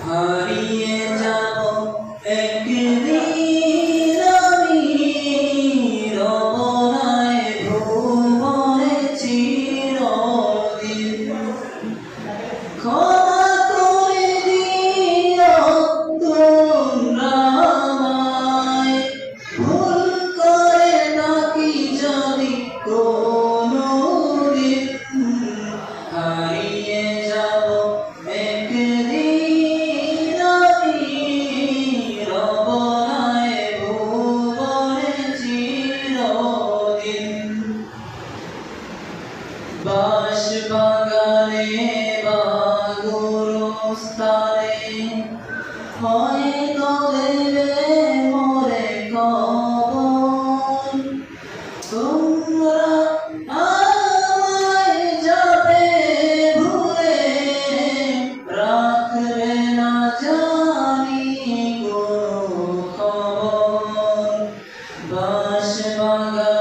হারিয়ে যাব একদিন আমি রমনায় ভুবনে চিরদিন। ক্ষমা করে দিও তোমরা আমায়, ভুল করে থাকি যদি কোনোদিন। হারিয়ে যাব একদিন আমি রমনায় ভুবনে চিরদিন। বাঁশবাগানে বা গুরুস্থানে হয়তো দেবে মোরে কবর। তোমরা আমায় যাবে ভুলে, রাখবে না জানি কোনো খবর। বাঁশবাগানে